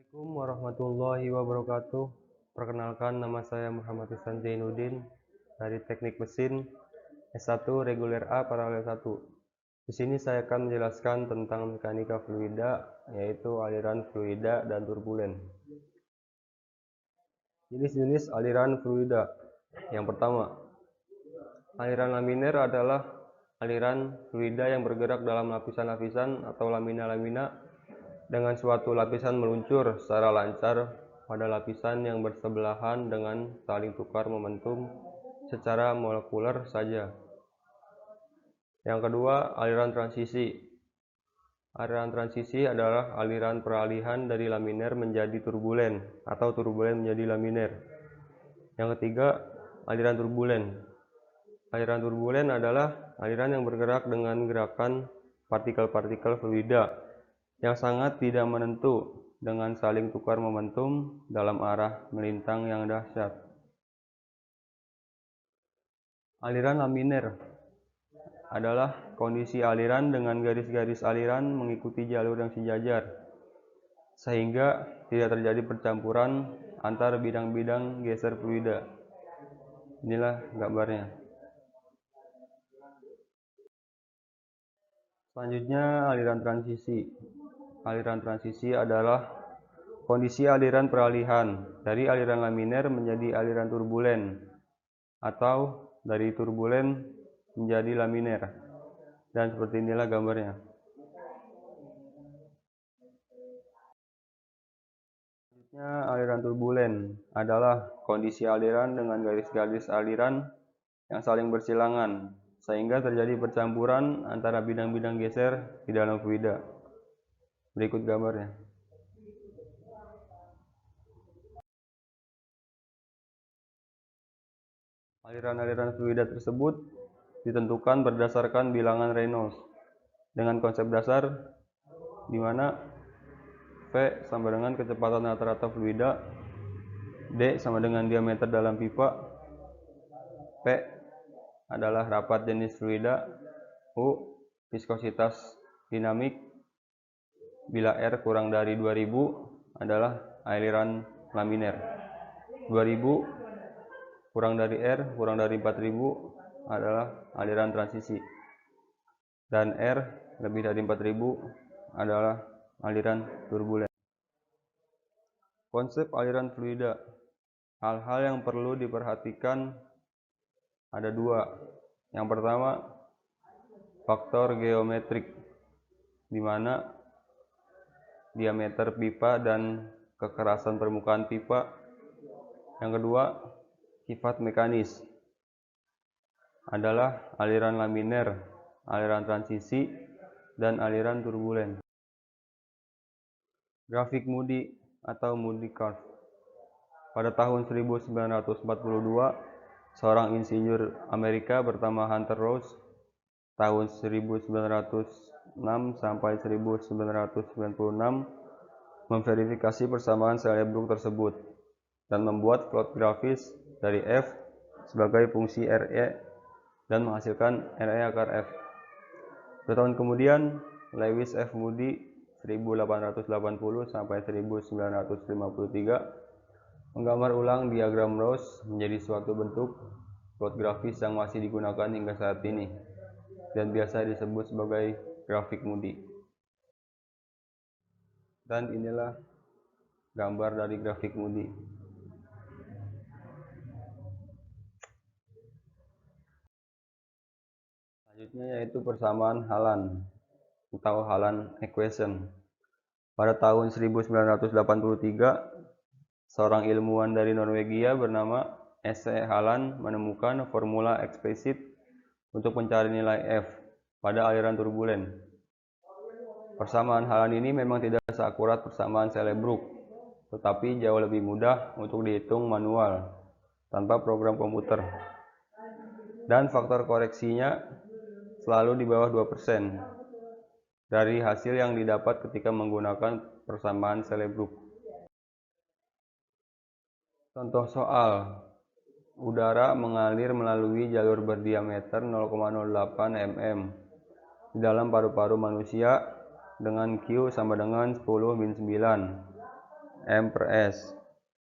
Assalamualaikum warahmatullahi wabarakatuh. Perkenalkan, nama saya Muhammad Ihsan Zainuddin dari Teknik Mesin S1 Reguler A Paralel 1. Di sini saya akan menjelaskan tentang mekanika fluida, yaitu aliran fluida dan turbulen. Jenis-jenis aliran fluida. Yang pertama, aliran laminer adalah aliran fluida yang bergerak dalam lapisan-lapisan atau lamina-lamina dengan suatu lapisan meluncur secara lancar pada lapisan yang bersebelahan dengan saling tukar momentum secara molekuler saja. Yang kedua, aliran transisi. Aliran transisi adalah aliran peralihan dari laminer menjadi turbulen atau turbulen menjadi laminer. Yang ketiga, aliran turbulen. Aliran turbulen adalah aliran yang bergerak dengan gerakan partikel-partikel fluida yang sangat tidak menentu dengan saling tukar momentum dalam arah melintang yang dahsyat. Aliran laminer adalah kondisi aliran dengan garis-garis aliran mengikuti jalur yang sejajar, sehingga tidak terjadi percampuran antar bidang-bidang geser fluida. Inilah gambarnya. Selanjutnya, aliran transisi. Aliran transisi adalah kondisi aliran peralihan dari aliran laminer menjadi aliran turbulen atau dari turbulen menjadi laminer. Dan seperti inilah gambarnya. Selanjutnya, aliran turbulen adalah kondisi aliran dengan garis-garis aliran yang saling bersilangan sehingga terjadi percampuran antara bidang-bidang geser di dalam fluida. Berikut gambarnya. Aliran-aliran fluida tersebut ditentukan berdasarkan bilangan Reynolds dengan konsep dasar di mana V sama dengan kecepatan rata-rata fluida, D sama dengan diameter dalam pipa, P adalah rapat jenis fluida, U viskositas dinamik, bila R kurang dari 2000 adalah aliran laminer, 2000 kurang dari R kurang dari 4000 adalah aliran transisi, dan R lebih dari 4000 adalah aliran turbulen. Konsep aliran fluida. Hal-hal yang perlu diperhatikan ada dua. Yang pertama, faktor geometrik, di mana diameter pipa dan kekerasan permukaan pipa. Yang kedua, sifat mekanis adalah aliran laminer, aliran transisi, dan aliran turbulen. Grafik Moody atau Moody curve. Pada tahun 1942, seorang insinyur Amerika bernama Hunter Rose tahun 1906 sampai 1996 memverifikasi persamaan Sellebrooke tersebut dan membuat plot grafis dari F sebagai fungsi RE dan menghasilkan RE akar F. 2 tahun kemudian, Lewis F. Moody 1880 sampai 1953 menggambar ulang diagram Rose menjadi suatu bentuk plot grafis yang masih digunakan hingga saat ini dan biasa disebut sebagai grafik Moody. Dan inilah gambar dari grafik Moody. Selanjutnya yaitu persamaan Hallan atau Hallan equation. Pada tahun 1983, seorang ilmuwan dari Norwegia bernama S.E. Hallan menemukan formula eksplisit untuk mencari nilai F pada aliran turbulen. Persamaan Hallan ini memang tidak seakurat persamaan Sellebrooke, tetapi jauh lebih mudah untuk dihitung manual tanpa program komputer. Dan faktor koreksinya selalu di bawah 2% dari hasil yang didapat ketika menggunakan persamaan Sellebrooke. Contoh soal. Udara mengalir melalui jalur berdiameter 0,08 mm di dalam paru-paru manusia dengan Q sama dengan 10-9. M/S.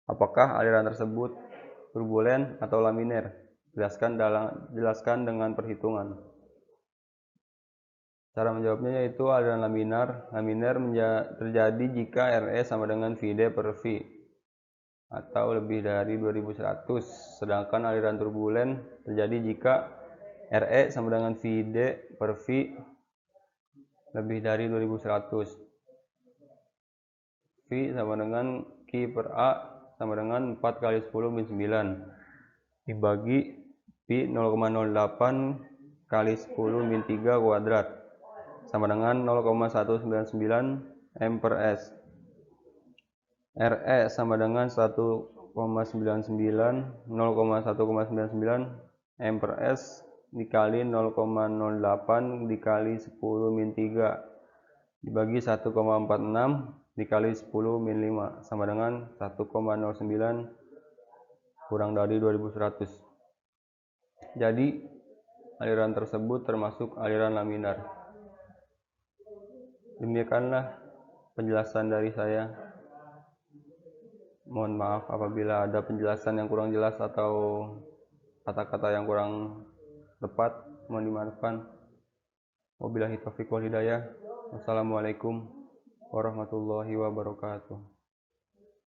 Apakah aliran tersebut turbulen atau laminer? Jelaskan dengan perhitungan. Cara menjawabnya yaitu aliran laminar. Laminer terjadi jika RE sama dengan VD per V atau lebih dari 2100. Sedangkan aliran turbulen terjadi jika RE sama dengan VD per V lebih dari 2100. V sama dengan Q per A sama dengan 4 kali 10 min 9 dibagi Pi 0,08 kali 10 min 3 kuadrat sama dengan 0,199 M per S. RE sama dengan 0,199 M per S dikali 0,08 dikali 10 min 3 dibagi 1,46 dikali 10 min 5 sama dengan 1,09 kurang dari 2100. Jadi aliran tersebut termasuk aliran laminar. Demikianlah penjelasan dari saya. Mohon maaf apabila ada penjelasan yang kurang jelas atau kata-kata yang kurang tepat, mohon dimaafkan. Wabillahi taufiq wal hidayah. Wassalamualaikum warahmatullahi wabarakatuh.